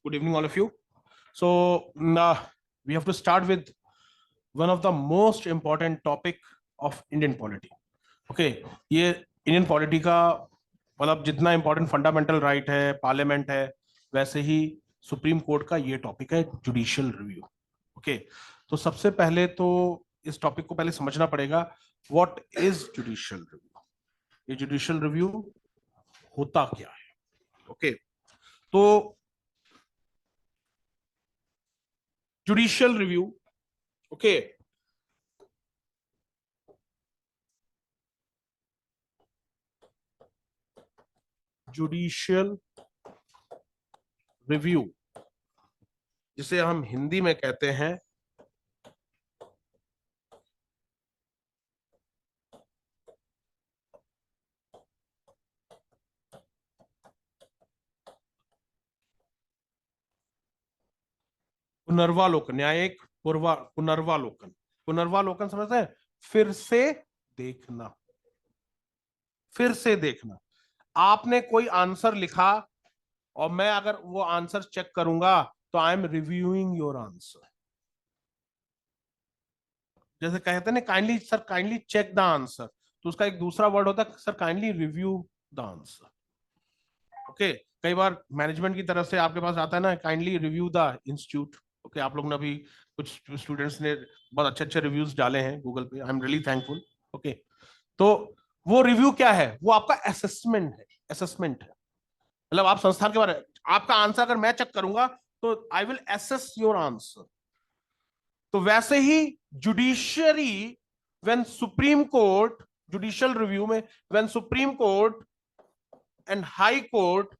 Good evening, all of you. So we have to start with one of the most important topic of Indian polity. Okay, ये Indian polity का मतलब जितना important fundamental right है, parliament है, वैसे ही Supreme court का ये topic है जुडिशियल रिव्यू. ओके, तो सबसे पहले तो इस टॉपिक को पहले समझना पड़ेगा. What is judicial review? ये जुडिशियल रिव्यू होता क्या है? ओके, तो judicial review, okay, judicial review जिसे हम हिंदी में कहते हैं पुनर्वालोकन, न्यायिक पुनर्वालोकन. पुनर्वालोकन समझते हैं? फिर से देखना. फिर से देखना. आपने कोई आंसर लिखा और मैं अगर वो आंसर चेक करूंगा तो I am reviewing your answer. जैसे कहते हैं ना, kindly sir, kindly check the answer, तो उसका एक दूसरा वर्ड होता है sir, kindly review the answer. Okay, कई बार मैनेजमेंट की तरफ से आपके पास आता है ना, kindly review the institute. Okay, आप लोग ने अभी कुछ स्टूडेंट्स ने बहुत अच्छे अच्छे रिव्यूज डाले हैं गूगल पे. I am really thankful. Okay, तो वो रिव्यू क्या है? वो आपका असेसमेंट है. असेसमेंट है मतलब आप संस्थान के बारे में, आपका आंसर अगर मैं चेक करूंगा तो I will assess your answer. तो वैसे ही judiciary, when Supreme Court, judicial review में when Supreme court and high Court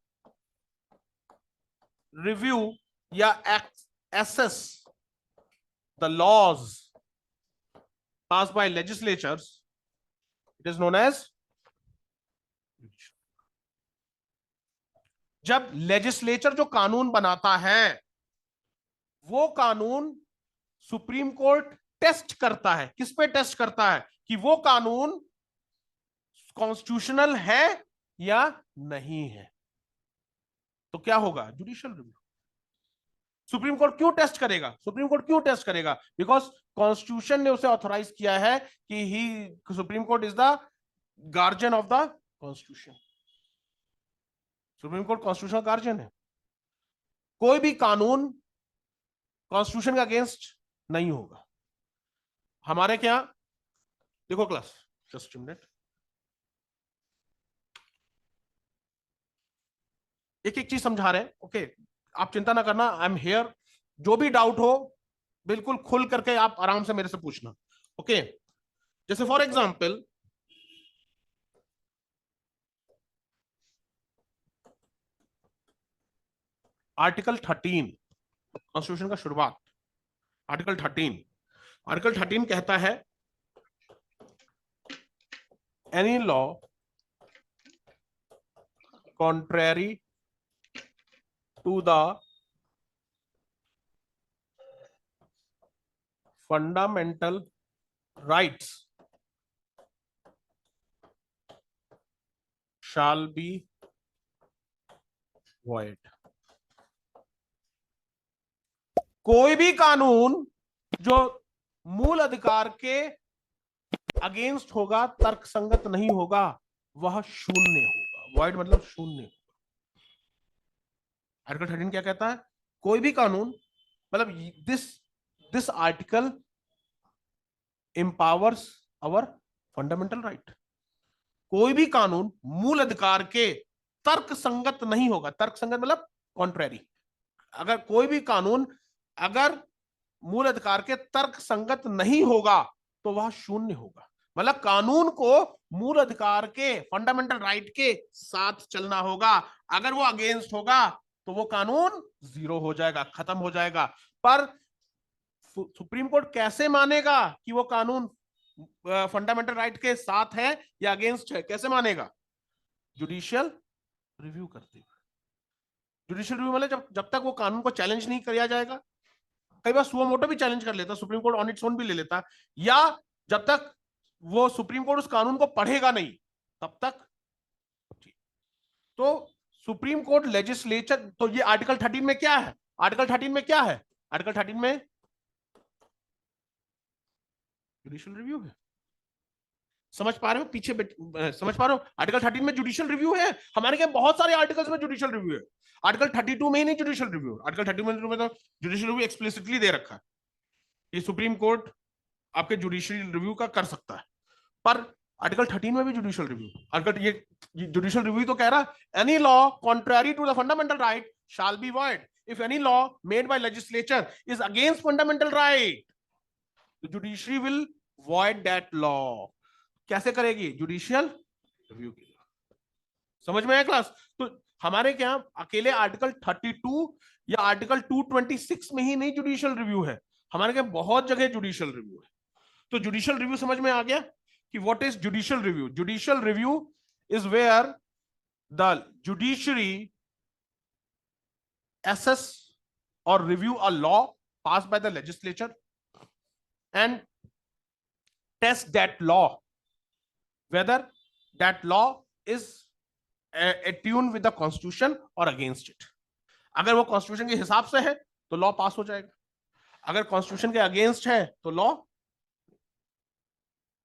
review या assess the laws passed by legislatures, it is known as. जब लेजिस्लेचर जो कानून बनाता है वो कानून सुप्रीम कोर्ट टेस्ट करता है. किस पे टेस्ट करता है? कि वो कानून कॉन्स्टिट्यूशनल है या नहीं है. तो क्या होगा? Judicial review. सुप्रीम कोर्ट क्यों टेस्ट करेगा? सुप्रीम कोर्ट क्यों टेस्ट करेगा? बिकॉज कॉन्स्टिट्यूशन ने उसे ऑथोराइज किया है कि ही, Supreme Court is the guardian of the constitution. Supreme Court constitutional guardian है. कोई भी कानून कॉन्स्टिट्यूशन के अगेंस्ट नहीं होगा. हमारे क्या, देखो क्लास, जस्ट मिनट, एक एक चीज समझा रहे हैं. ओके, आप चिंता ना करना, आई एम हियर. जो भी डाउट हो बिल्कुल खुल करके आप आराम से मेरे से पूछना. ओके, जैसे फॉर एग्जाम्पल आर्टिकल 13 कॉन्स्टिट्यूशन का शुरुआत. आर्टिकल 13 कहता है any law contrary to the fundamental rights shall be void. कोई भी कानून जो मूल अधिकार के अगेंस्ट होगा, तर्कसंगत नहीं होगा, वह शून्य होगा. void मतलब शून्य. आर्टिकल 13 क्या कहता है? कोई भी कानून, मतलब this article empowers our fundamental right. कोई भी कानून मूल अधिकार के तर्क संगत नहीं होगा. तर्क संगत मतलब कॉन्ट्रेरी. अगर कोई भी कानून अगर मूल अधिकार के तर्क संगत नहीं होगा तो वह शून्य होगा. मतलब कानून को मूल अधिकार के, फंडामेंटल राइट के साथ चलना होगा. अगर वो अगेंस्ट होगा तो वो कानून जीरो हो जाएगा, खत्म हो जाएगा. पर सुप्रीम कोर्ट कैसे मानेगा कि वो कानून फंडामेंटल राइट के साथ है या अगेंस्ट है? कैसे मानेगा? जुडिशियल रिव्यू करते हुए. जुडिशियल रिव्यू मतलब जब तक वो कानून को चैलेंज नहीं किया जाएगा, कई बार सुओ मोटो भी चैलेंज कर लेता, supreme court on its own भी ले लेता, या जब तक वो सुप्रीम कोर्ट उस कानून को पढ़ेगा नहीं तब तक। तो सुप्रीम कोर्ट लेजिस्लेचर, तो ये आर्टिकल 13 में क्या है, आर्टिकल 13 में क्या है, आर्टिकल 13 में जुडिशियल रिव्यू है। समझ पा रहे हो पीछे समझ पा रहे हो, आर्टिकल 13 में जुडिशियल रिव्यू है। हमारे यहाँ बहुत सारे आर्टिकल्स में जुडिशियल रिव्यू है, आर्टिकल 32 में ही नहीं जुडिशियल रिव्यू, आर्टिकल 32 में तो जुडिशियल रिव्यू एक्सप्लिसिटली दे रखा है, ये सुप्रीम कोर्ट आपके जुडिशियल रिव्यू का कर सकता है। पर आर्टिकल 13 में भी जुडिशियल रिव्यू, आर्टिकल ये जुडिशियल रिव्यू तो कह रहा any law contrary to the fundamental right shall be void if any law made by legislature is against fundamental right, judiciary will void that law. कैसे करेगी, judicial review की। समझ में आया क्लास? तो हमारे क्या अकेले आर्टिकल 32 या आर्टिकल 226 में ही नहीं जुडिशियल रिव्यू है, हमारे क्या बहुत जगह जुडिशियल रिव्यू है। तो जुडिशियल रिव्यू समझ में आ गया कि what is judicial review. Judicial review is where the judiciary assess or review a law passed by the legislature and test that law whether that law is attuned with the constitution or against it। अगर वो constitution के हिसाब से है तो law पास हो जाएगा, अगर कॉन्स्टिट्यूशन के अगेंस्ट है तो लॉ,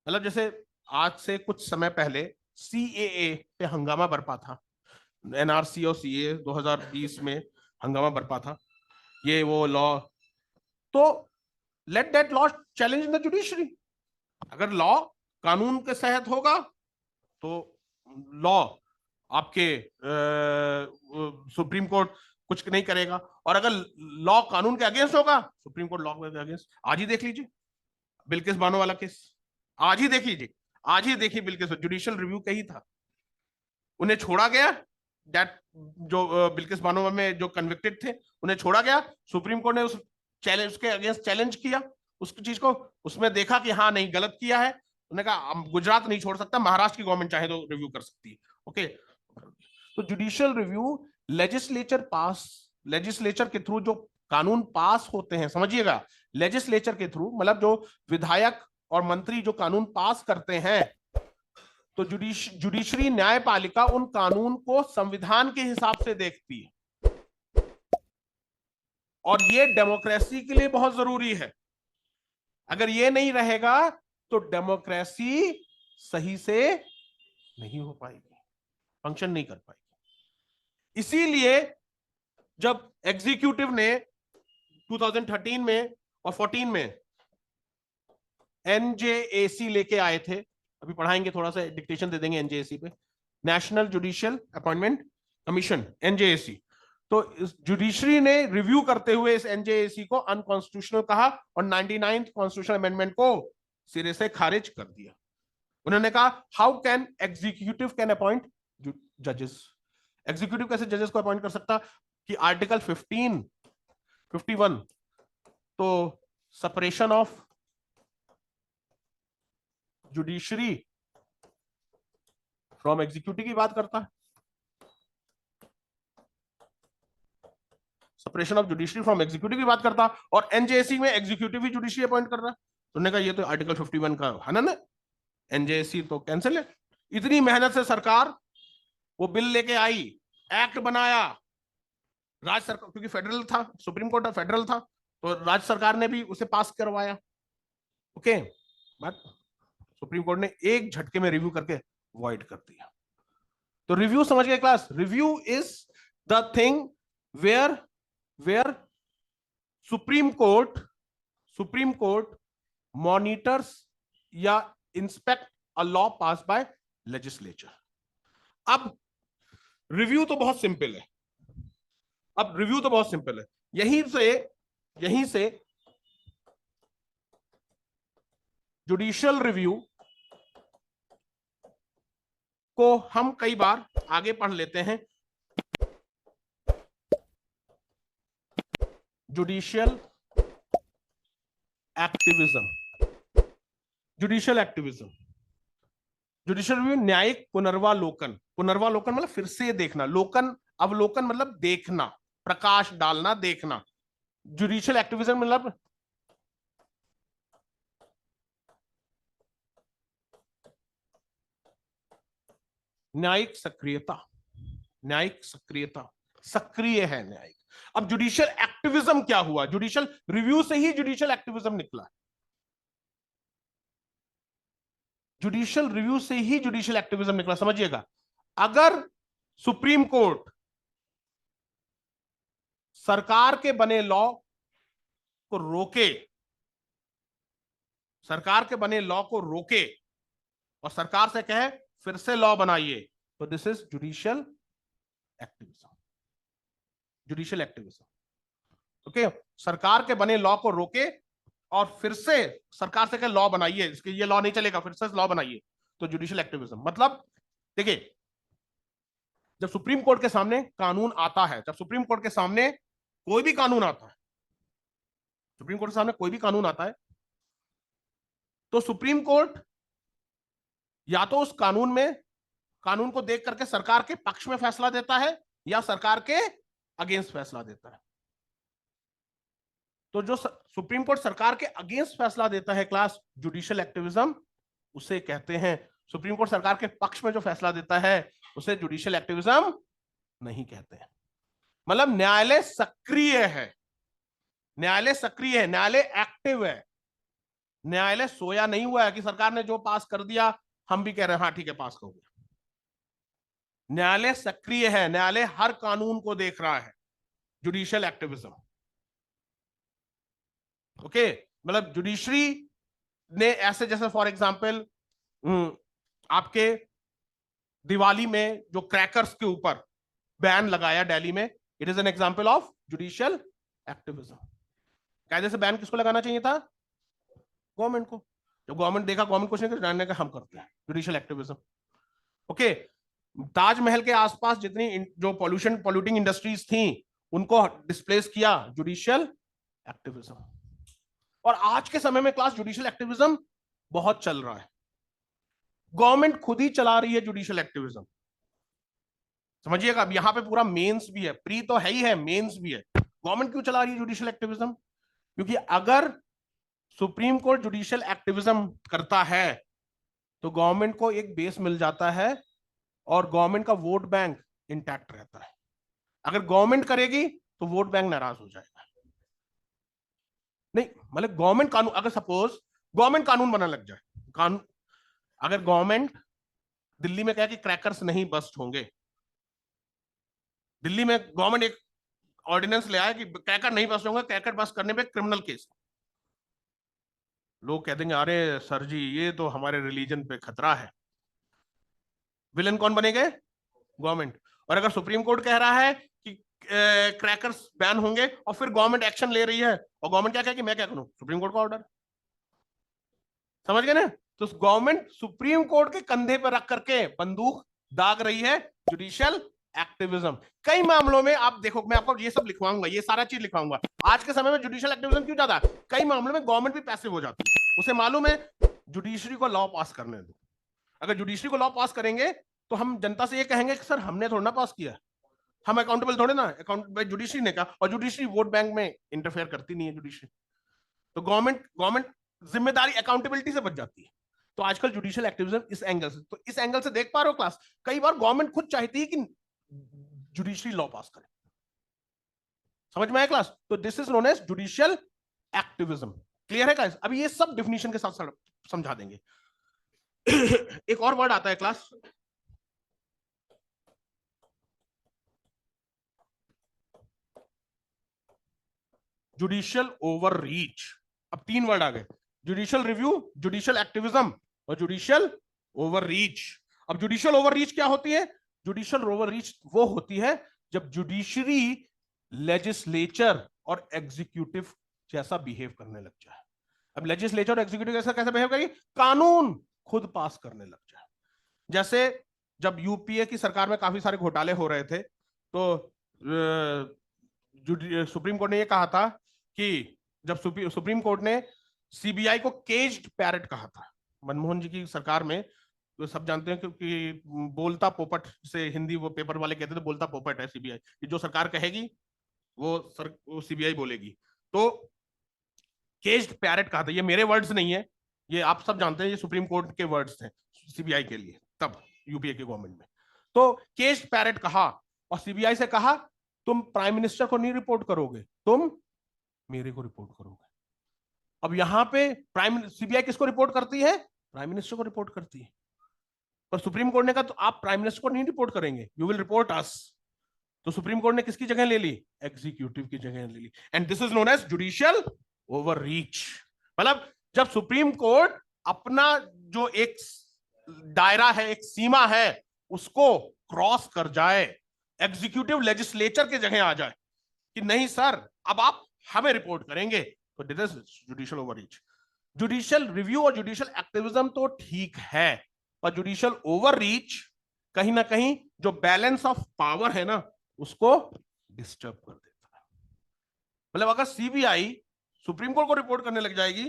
मतलब जैसे आज से कुछ समय पहले सीएए पे हंगामा बरपा था, एनआरसी और सीए 2020 में हंगामा बरपा था, ये वो लॉ, तो let that law challenge in the judiciary. अगर लॉ कानून के तहत होगा तो लॉ आपके सुप्रीम कोर्ट कुछ नहीं करेगा, और अगर लॉ कानून के अगेंस्ट होगा सुप्रीम कोर्ट लॉ के अगेंस्ट। आज ही देख लीजिए बिल्किस बानो वाला केस, आज ही देख लीजिए, आज ही देखिए बिल्किस, जुडिशियल रिव्यू का ही था, उन्हें छोड़ा गया, दैट जो बिल्किस बानो में जो कन्विक्टेड थे उन्हें छोड़ा गया, सुप्रीम कोर्ट ने उस चैलेंज उसके अगेंस्ट चैलेंज किया उस चीज को, उसमें देखा कि हाँ नहीं गलत किया है, उन्होंने कहा गुजरात नहीं छोड़ सकता, महाराष्ट्र की गवर्नमेंट चाहे तो रिव्यू कर सकती है। ओके, तो जुडिशियल रिव्यू लेजिस्लेचर के थ्रू जो कानून पास होते हैं, समझिएगा लेजिस्लेचर के थ्रू मतलब जो विधायक और मंत्री जो कानून पास करते हैं, तो जुडिशरी न्यायपालिका उन कानून को संविधान के हिसाब से देखती है, और ये डेमोक्रेसी के लिए बहुत जरूरी है। अगर ये नहीं रहेगा तो डेमोक्रेसी सही से नहीं हो पाएगी, फंक्शन नहीं कर पाएगी। इसीलिए जब एग्जीक्यूटिव ने 2013 में और 14 में एनजेएसी लेके आए थे, अभी पढ़ाएंगे थोड़ा सा, डिक्टेशन दे देंगे एनजेएसी पे, national judicial appointment commission NJAC. तो जुडिशरी ने रिव्यू करते हुए इस एनजेएसी को अनकॉन्स्टिट्यूशनल कहा और 99th कॉन्स्टिट्यूशनल अमेंडमेंट को सिरे से खारिज कर दिया। उन्होंने कहा how can executive can appoint जजेस, एग्जीक्यूटिव कैसे जजेस को अपॉइंट कर सकता, कि आर्टिकल 51 तो separation of judiciary from executive की बात करता है, separation of judiciary from executive की बात करता, और एनजेएसी में एग्जीक्यूटिव ही जुडिशरी अपॉइंट कर रहा है। उन्होंने कहा ये तो आर्टिकल 51 का हनन है, एनजेएसी तो कैंसिल है। इतनी मेहनत से सरकार वो बिल लेके आई, एक्ट बनाया, राज्य सरकार क्योंकि फेडरल था, सुप्रीम कोर्ट फेडरल था, तो राज्य सरकार ने भी उसे पास करवाया। ओके, बट सुप्रीम कोर्ट ने एक झटके में रिव्यू करके वॉइड कर दिया। तो रिव्यू समझ गए class, review is the thing where Supreme Court monitors या inspect a law pass by legislature. अब रिव्यू तो बहुत सिंपल है, यहीं से जुडिशियल रिव्यू को हम कई बार आगे पढ़ लेते हैं। जुडिशियल एक्टिविज्म, जुडिशियल रिव्यू न्यायिक पुनर्वालोकन मतलब फिर से देखना, लोकन अवलोकन मतलब देखना, प्रकाश डालना, देखना, जुडिशियल एक्टिविज्म मतलब न्यायिक सक्रियता, न्यायिक सक्रियता, सक्रिय है न्यायिक। अब जुडिशियल एक्टिविज्म क्या हुआ? जुडिशियल रिव्यू से ही जुडिशियल एक्टिविज्म निकला, जुडिशियल रिव्यू से ही जुडिशियल एक्टिविज्म निकला, समझिएगा। अगर सुप्रीम कोर्ट सरकार के बने लॉ को रोके, सरकार के बने लॉ को रोके और सरकार से कहे फिर से लॉ बनाइए, तो this is judicial activism, judicial activism. Okay, सरकार के बने लॉ को रोके और फिर से सरकार से कहे लॉ बनाइए, इसके ये लॉ नहीं चलेगा, फिर से लॉ बनाइए, तो जुडिशियल एक्टिविज्म। मतलब देखिए, जब सुप्रीम कोर्ट के सामने कानून आता है, जब सुप्रीम कोर्ट के सामने कोई भी कानून आता है, सुप्रीम कोर्ट के सामने कोई भी कानून आता है, तो सुप्रीम कोर्ट या तो उस कानून में, कानून को देख करके सरकार के पक्ष में फैसला देता है या सरकार के अगेंस्ट फैसला देता है। तो जो सुप्रीम कोर्ट सरकार के अगेंस्ट फैसला देता है क्लास, जुडिशियल एक्टिविज्म उसे कहते हैं। सुप्रीम कोर्ट सरकार के पक्ष में जो फैसला देता है उसे जुडिशियल एक्टिविज्म नहीं कहते हैं। मतलब न्यायालय सक्रिय है, न्यायालय सक्रिय है, न्यायालय एक्टिव है, न्यायालय सोया नहीं हुआ है कि सरकार ने जो पास कर दिया हम भी कह रहे हैं हाँ ठीक है पास कर दिया। न्यायालय सक्रिय है, न्यायालय हर कानून को देख रहा है, जुडिशियल एक्टिविज्म। ओके, मतलब जुडिशरी ने ऐसे, जैसे फॉर एग्जांपल आपके दिवाली में जो क्रैकर्स के ऊपर बैन लगाया दिल्ली में, it is an example of judicial activism. कायदे से बैन किसको लगाना चाहिए था? गवर्नमेंट को। जब गवर्नमेंट देखा, गवर्नमेंट कुछ नहीं जानने का, हम करते हैं, जुडिशियल एक्टिविज्म। ओके, ताजमहल के आसपास जितनी जो पोल्यूटिंग इंडस्ट्रीज थी उनको डिस्प्लेस किया, जुडिशियल एक्टिविज्म। और आज के समय में क्लास जुडिशियल एक्टिविज्म बहुत चल रहा है, गवर्नमेंट खुद ही चला रही है जुडिशियल एक्टिविज्म। समझिएगा, अब यहां पे पूरा मेंस भी है, प्री तो है ही है, मेंस भी है। गवर्नमेंट क्यों चला रही है जुडिशियल एक्टिविज्म? क्योंकि अगर सुप्रीम कोर्ट जुडिशियल एक्टिविज्म करता है तो गवर्नमेंट को एक बेस मिल जाता है और गवर्नमेंट का वोट बैंक इंटैक्ट रहता है। अगर गवर्नमेंट करेगी तो वोट बैंक नाराज हो जाएगा। नहीं, मतलब गवर्नमेंट कानून, अगर सपोज गवर्नमेंट कानून बना लग जाए, कानून, अगर गवर्नमेंट दिल्ली में कहे कि क्रैकर्स नहीं बस्ट होंगे, दिल्ली में गवर्नमेंट एक ऑर्डिनेंस ले आया कि क्रैकर नहीं बस्ट होंगे, क्रैकर बस्ट करने पे क्रिमिनल केस, लोग कह देंगे अरे सर जी ये तो हमारे रिलीजन पे खतरा है, विलन कौन बनेंगे? गवर्नमेंट। और अगर सुप्रीम कोर्ट कह रहा है कि क्रैकर्स बैन होंगे और फिर गवर्नमेंट एक्शन ले रही है, और गवर्नमेंट क्या कहे कि मैं क्या करूं, सुप्रीम कोर्ट का ऑर्डर, समझ गए ना? तो गवर्नमेंट सुप्रीम कोर्ट के कंधे पर रख करके बंदूक दाग रही है जुडिशियल एक्टिविज्म। कई मामलों में आप देखो, मैं आपको ये सब लिखवाऊंगा, ये सारा चीज लिखवाऊंगा। आज के समय में जुडिशियल एक्टिविज्म क्यों ज्यादा? कई मामलों में गवर्नमेंट भी पैसिव हो जाती है, उसे मालूम है जुडिशरी को लॉ पास करने दो। अगर जुडिशरी को लॉ पास करेंगे तो हम जनता से ये कहेंगे कि सर हमने थोड़ा ना पास किया, हम अकाउंटेबल थोड़े ना, अकाउंट जुडिशरी ने कहा, और जुडिशरी वोट बैंक में इंटरफेयर करती नहीं है जुडिशरी। तो गवर्नमेंट गवर्नमेंट जिम्मेदारी, अकाउंटेबिलिटी से बच जाती है। तो आजकल जुडिशियल एक्टिविज्म इस एंगल से, तो इस एंगल से देख पा रहे हो क्लास, कई बार गवर्नमेंट खुद चाहती है कि जुडिशरी लॉ पास करे। समझ में आया क्लास? तो this is known as judicial activism. Clear है क्लास? अभी ये सब डिफिनेशन के साथ समझा देंगे। एक और वर्ड आता है क्लास, जुडिशियल ओवर रीच। अब 3 वर्ड आ गए, जुडिशियल रिव्यू, जुडिशियल एक्टिविज्म और जुडिशियल ओवर रीच। अब जुडिशियल ओवर रीच क्या होती है? जुडिशियल ओवर रीच वो होती है जब जुडिशरी लेजिस्लेचर और एग्जीक्यूटिव जैसा बिहेव करने लग जाए। अब लेजिस्लेचर और एग्जीक्यूटिव जैसा कैसे बिहेव करेगी? कानून खुद पास करने लग जाए। जैसे जब यूपीए की सरकार में काफी सारे घोटाले हो रहे थे, तो सुप्रीम कोर्ट ने यह कहा था कि जब सुप्रीम कोर्ट ने सीबीआई को केज्ड पैरट कहा था मनमोहन जी की सरकार में, तो सब जानते हैं क्योंकि बोलता पोपट से हिंदी वो पेपर वाले कहते थे, बोलता पोपट है सीबीआई, कि जो सरकार कहेगी वो सीबीआई बोलेगी। तो केज्ड पैरेट कहा था, ये मेरे वर्ड्स नहीं है, ये आप सब जानते हैं, ये सुप्रीम कोर्ट के वर्ड्स थे सीबीआई के लिए तब यूपीए के गवर्नमेंट में। तो केज्ड पैरेट कहा और सीबीआई से कहा तुम प्राइम मिनिस्टर को नहीं रिपोर्ट करोगे, तुम मेरे को रिपोर्ट करोगे। अब यहां पे सीबीआई किसको रिपोर्ट करती है? प्राइम मिनिस्टर को रिपोर्ट करती है। पर सुप्रीम कोर्ट ने कहा तो आप प्राइम मिनिस्टर को नहीं रिपोर्ट करेंगे, यू विल रिपोर्ट अस। तो सुप्रीम कोर्ट ने किसकी जगह ले ली? एग्जीक्यूटिव की जगह ले ली। And this is known as judicial overreach. मतलब जब सुप्रीम कोर्ट अपना जो एक दायरा है, एक सीमा है, उसको क्रॉस कर जाए, एग्जीक्यूटिव लेजिस्लेचर के जगह आ जाए कि नहीं सर अब आप हमें रिपोर्ट करेंगे, तो this is judicial overreach. Judicial review और जुडिशियल एक्टिविज्म तो ठीक है, पर जुडिशियल ओवररीच कहीं ना कहीं जो बैलेंस ऑफ पावर है ना, उसको डिस्टर्ब कर देता है। मतलब अगर सीबीआई सुप्रीम कोर्ट को रिपोर्ट करने लग जाएगी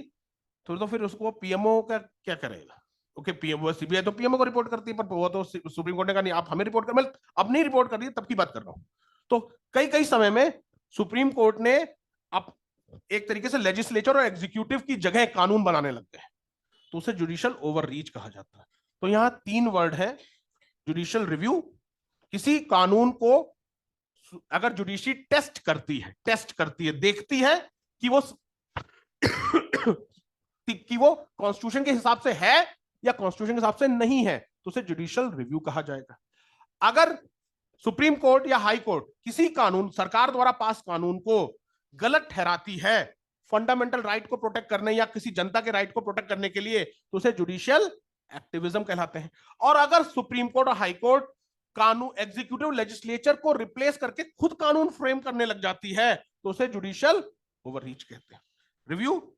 तो फिर उसको पीएमओ का क्या करेगा? ओके, पीएमओ, सीबीआई तो पीएमओ को रिपोर्ट करती है, पर वो तो सुप्रीम कोर्ट ने कहा नहीं आप हमें रिपोर्ट कर, मतलब अब नहीं रिपोर्ट कर रही है, तब की बात कर रहा हूं। तो कई कई समय में सुप्रीम कोर्ट ने अब एक तरीके से लेजिस्लेचर और एग्जीक्यूटिव की जगह कानून बनाने लग गए, तो उसे जुडिशियल ओवररीच कहा जाता है। तो यहां 3 वर्ड है। जुडिशियल रिव्यू, किसी कानून को अगर जुडिशरी टेस्ट करती है, देखती है कि वो कॉन्स्टिट्यूशन के हिसाब से है या कॉन्स्टिट्यूशन के हिसाब से नहीं है, तो उसे जुडिशियल रिव्यू कहा जाएगा। अगर सुप्रीम कोर्ट या हाई कोर्ट किसी कानून, सरकार द्वारा पास कानून को गलत ठहराती है फंडामेंटल राइट को प्रोटेक्ट करने या किसी जनता के राइट को प्रोटेक्ट करने के लिए, तो उसे जुडिशियल एक्टिविज्म कहलाते हैं। और अगर सुप्रीम कोर्ट और हाई कोर्ट कानून, एग्जीक्यूटिव लेजिस्लेचर को रिप्लेस करके खुद कानून फ्रेम करने लग जाती है, तो उसे जुडिशियल ओवररीच कहते हैं। Review,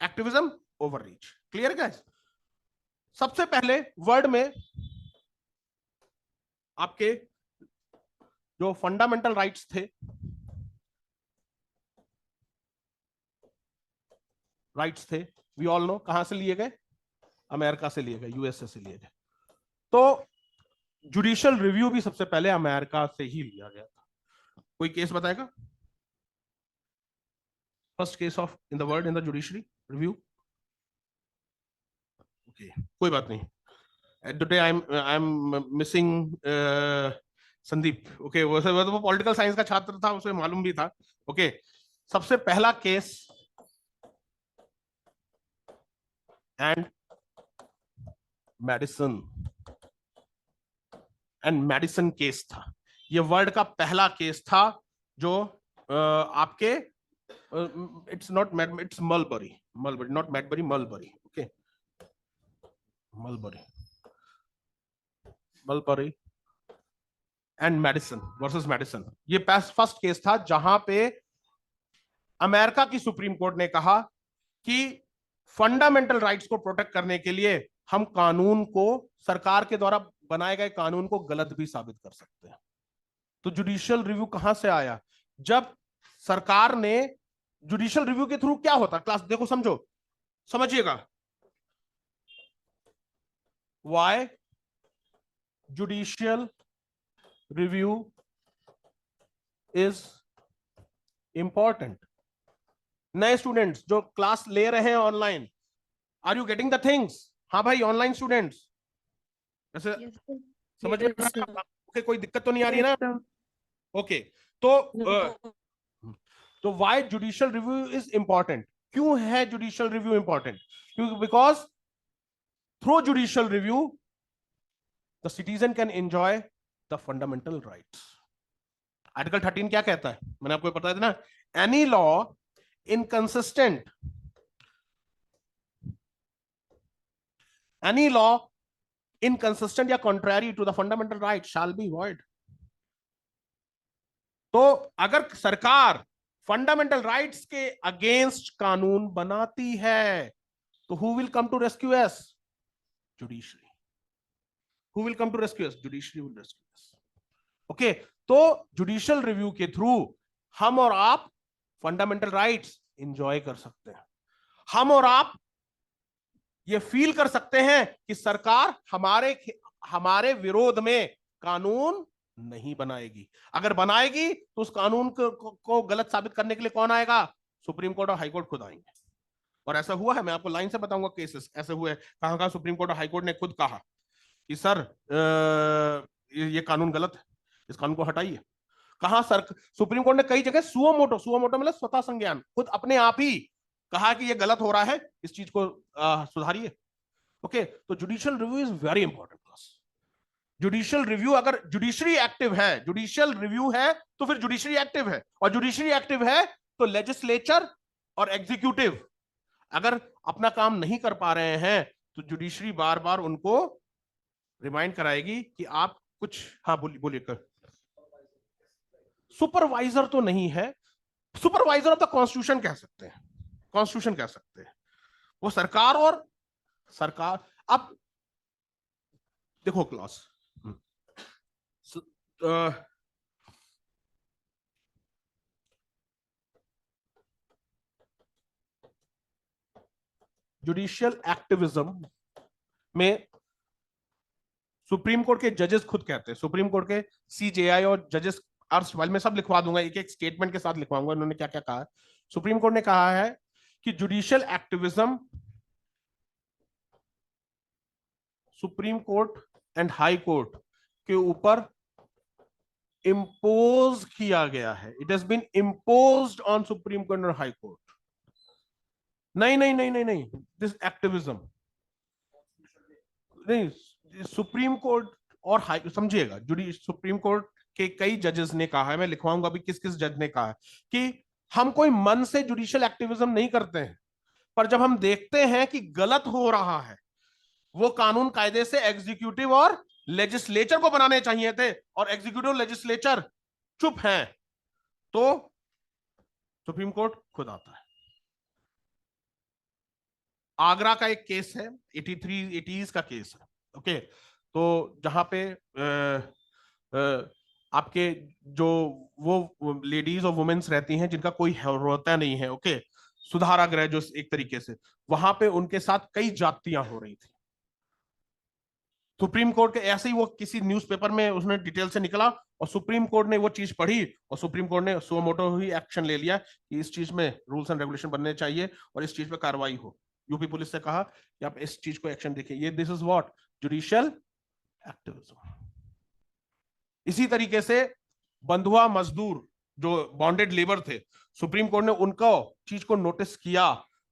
activism, overreach. Clear guys? सबसे पहले वर्ड में आपके जो फंडामेंटल राइट्स थे, वी ऑल नो कहां से लिए गए? अमेरिका से लिए गए, यूएसए से लिए गए। तो जुडिशियल रिव्यू भी सबसे पहले अमेरिका से ही लिया गया था। कोई केस बताएगा? First case of in the world in the judiciary review? Okay, कोई बात नहीं। Today I am missing Sandeep. Okay, वो पॉलिटिकल साइंस का छात्र था, उसे मालूम भी था। ओके, सबसे पहला केस एंड मेडिसन केस था। ये वर्ल्ड का पहला केस था जो आपके it's not it's Marbury not Madbury, Marbury. Okay, Marbury and Madison versus Madison. ये फर्स्ट केस था जहां पे अमेरिका की सुप्रीम कोर्ट ने कहा कि फंडामेंटल राइट्स को प्रोटेक्ट करने के लिए हम कानून को, सरकार के द्वारा बनाए गए कानून को गलत भी साबित कर सकते हैं। तो जुडिशियल रिव्यू कहां से आया? जब सरकार ने, जुडिशियल रिव्यू के थ्रू क्या होता, क्लास देखो समझो, समझिएगा। Why judicial review is important. नए स्टूडेंट्स जो क्लास ले रहे हैं online, are you getting the things? हाँ भाई, ऑनलाइन स्टूडेंट्स ऐसे समझ में ओके, कोई दिक्कत तो नहीं आ रही है ना? ओके, तो why judicial review is important? क्यों है जुडिशियल रिव्यू इंपॉर्टेंट? क्योंकि because through judicial review the citizen can enjoy the fundamental rights. Article 13 क्या कहता है? मैंने आपको बताया था ना, any law inconsistent, any law inconsistent या contrary to the fundamental right shall be void। तो अगर सरकार फंडामेंटल राइट्स के अगेंस्ट कानून बनाती है, तो who will come to rescue us? Judiciary। who will come to rescue us? Judiciary will rescue us। Okay, तो जुडिशियल रिव्यू के थ्रू हम और आप फंडामेंटल राइट्स एंजॉय कर सकते हैं। हम और आप ये फील कर सकते हैं कि सरकार हमारे विरोध में कानून नहीं बनाएगी। अगर बनाएगी तो उस कानून को गलत साबित करने के लिए कौन आएगा? सुप्रीम कोर्ट और हाई कोर्ट खुद आएंगे। और ऐसा हुआ है, मैं आपको लाइन से बताऊंगा केसेस ऐसे हुए, कहां कहां सुप्रीम कोर्ट और हाई कोर्ट ने खुद कहा कि सर ये कानून गलत है, इस कानून को हटाइए। कहां सर, सुप्रीम कोर्ट ने कई जगह सुओ मोटो मतलब स्वतः संज्ञान, खुद अपने आप ही कहा कि ये गलत हो रहा है, इस चीज को सुधारिए। ओके, तो judicial review is very important class. Judicial review, अगर जुडिशरी एक्टिव है, जुडिशियल रिव्यू है तो फिर जुडिशरी एक्टिव है, और जुडिशरी एक्टिव है तो लेजिस्लेचर और एग्जीक्यूटिव अगर अपना काम नहीं कर पा रहे हैं तो जुडिशरी बार बार उनको रिमाइंड कराएगी कि आप कुछ, हाँ बोलिए बोलिए कर। सुपरवाइजर तो नहीं है, सुपरवाइजर ऑफ द कॉन्स्टिट्यूशन कह सकते हैं, कॉन्स्टिट्यूशन कह सकते हैं, वो सरकार। और सरकार, अब देखो क्लास, जुडिशियल एक्टिविज्म में सुप्रीम कोर्ट के जजेस खुद कहते हैं, सुप्रीम कोर्ट के सीजेआई और जजेस, अर्स में सब लिखवा दूंगा, एक एक स्टेटमेंट के साथ लिखवाऊंगा उन्होंने क्या क्या कहा है। सुप्रीम कोर्ट ने कहा है कि judicial activism supreme court and high court के ऊपर इम्पोज किया गया है, it has been imposed on supreme court और हाई कोर्ट। नहीं नहीं नहीं नहीं नहीं, दिस एक्टिविज्म नहीं, सुप्रीम कोर्ट और हाई, समझिएगा, सुप्रीम कोर्ट के कई जजेस ने कहा है, मैं लिखवाऊंगा अभी किस किस जज ने कहा है, कि हम कोई मन से जुडिशियल एक्टिविज्म नहीं करते हैं, पर जब हम देखते हैं कि गलत हो रहा है, वो कानून कायदे से एग्जीक्यूटिव और लेजिस्लेचर को बनाने चाहिए थे, और एग्जीक्यूटिव लेजिस्लेचर चुप हैं, तो सुप्रीम कोर्ट खुद आता है। आगरा का एक केस है, 80s का केस है। ओके, तो जहां पे आपके जो वो लेडीज और वुमेन्स रहती हैं जिनका कोई होता नहीं है, ओके, सुधारागृह जो एक तरीके से, वहां पे उनके साथ कई जातियां हो रही थी। सुप्रीम कोर्ट के ऐसे ही वो किसी न्यूज़पेपर में उसने डिटेल से निकला, और सुप्रीम कोर्ट ने वो चीज पढ़ी, और सुप्रीम कोर्ट ने सो मोटो ही एक्शन ले लिया कि इस चीज में रूल्स एंड रेगुलेशन बनने चाहिए और इस चीज पे कार्रवाई हो। यूपी पुलिस से कहा कि आप इस चीज को एक्शन देखिए, ये this is what judicial activism. इसी तरीके से बंधुआ मजदूर जो बॉन्डेड लेबर थे, सुप्रीम कोर्ट ने उनको चीज को नोटिस किया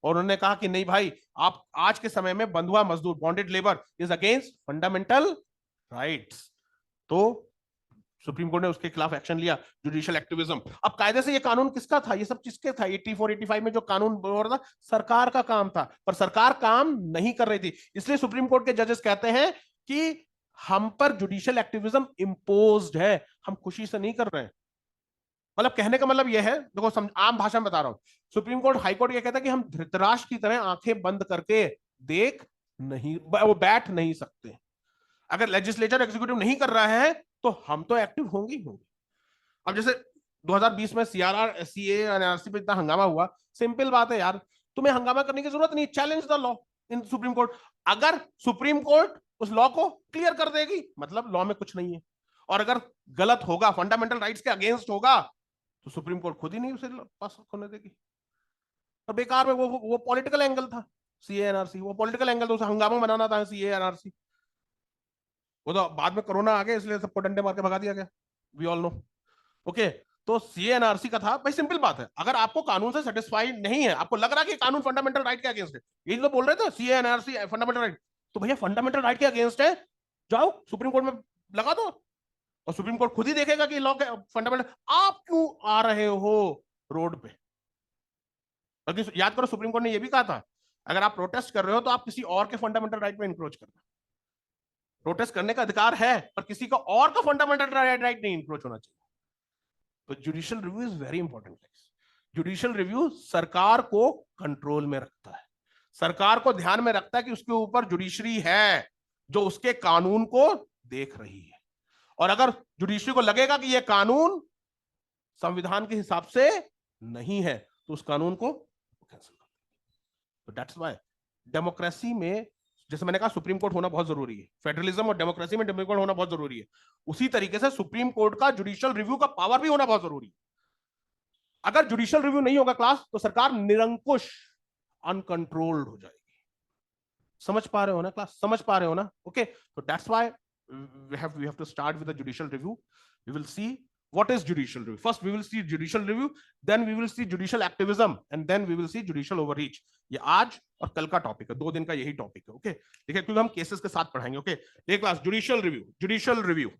और उन्होंने कहा कि नहीं भाई, आप आज के समय में बंधुआ मजदूर bonded labour is against fundamental rights, तो सुप्रीम कोर्ट ने उसके खिलाफ एक्शन लिया, जुडिशियल एक्टिविज्म। अब कायदे से ये कानून किसका था, ये सब किसके था, 84 85 में जो कानून हो रहा था, सरकार का काम था, पर सरकार काम नहीं कर रही थी, इसलिए सुप्रीम कोर्ट के जजेस कहते हैं कि हम पर जुडिशियल एक्टिविज्म इम्पोज्ड है, हम खुशी से नहीं कर रहे हैं। मतलब कहने का मतलब यह है, देखो आम भाषा में बता रहा हूं, सुप्रीम कोर्ट हाई कोर्ट ये कहता है कि हम धृतराष्ट्र की तरह आंखें बंद करके देख नहीं, वो बैठ नहीं सकते। अगर लेजिस्लेचर एग्जीक्यूटिव नहीं कर रहा है तो हम तो एक्टिव होंगे ही होंगे। अब जैसे 2020 में सीआरआर सीए एनआरसी पे इतना हंगामा हुआ, सिंपल बात है यार, तुम्हें हंगामा करने की जरूरत नहीं, challenge the law in supreme court. अगर सुप्रीम कोर्ट उस लॉ को क्लियर कर देगी मतलब लॉ में कुछ नहीं है, और अगर गलत होगा, फंडामेंटल राइट्स के अगेंस्ट होगा, तो सुप्रीम कोर्ट खुद ही नहीं उसे पास होने देगी। और बेकार में वो पॉलिटिकल एंगल था सीए एनआरसी, वो पॉलिटिकल एंगल, तो उसे हंगामा बनाना था सीए एनआरसी, वो तो बाद में कोरोना आ गया इसलिए सबको डंडे मार के भगा दिया गया, वी ऑल नो। ओके, तो सीएनआरसी का था भाई, सिंपल बात है, अगर आपको कानून से सेटिस्फाइड नहीं है, आपको लग रहा है कि कानून फंडामेंटल राइट के अगेंस्ट है, यही तो बोल रहे थे सीएनआरसी फंडामेंटल राइट, तो भैया फंडामेंटल राइट के अगेंस्ट है, जाओ सुप्रीम कोर्ट में लगा दो, और सुप्रीम कोर्ट खुद ही देखेगा कि लॉ के फंडामेंटल, आप क्यों आ रहे हो रोड पे। याद करो सुप्रीम कोर्ट ने यह भी कहा था, अगर आप प्रोटेस्ट कर रहे हो तो आप किसी और के फंडामेंटल राइट में इंक्रोच करना, प्रोटेस्ट करने का अधिकार है पर किसी का और का फंडामेंटल राइट नहीं इंक्रोच होना चाहिए। तो judicial review is very important. Judicial review सरकार को कंट्रोल में रखता है, सरकार को ध्यान में रखता है कि उसके ऊपर जुडिशरी है जो उसके कानून को देख रही है, और अगर जुडिशरी को लगेगा कि यह कानून संविधान के हिसाब से नहीं है तो उस कानून को कैंसिल कर देंगे। तो दैट्स व्हाई डेमोक्रेसी में, जैसे मैंने कहा, सुप्रीम कोर्ट होना बहुत जरूरी है, फेडरलिज्म और डेमोक्रेसी में सुप्रीम कोर्ट होना बहुत जरूरी है, उसी तरीके से सुप्रीम कोर्ट का जुडिशियल रिव्यू का पावर भी होना बहुत जरूरी है। अगर जुडिशियल रिव्यू नहीं होगा क्लास तो सरकार निरंकुश अनकंट्रोल्ड हो जाएगी। समझ पा रहे हो ना क्लास, समझ पा रहे हो ना? ओके, तो that's why we have to start with the judicial review. We will see what is judicial review. First we will see judicial review, then we will see judicial activism, and then we will see judicial overreach. ये आज और कल का topic है, 2 दिन का यही topic है। ओके, देखिए क्योंकि हम केसेस के साथ पढ़ाएंगे। ओके, देखिए class, judicial review, judicial review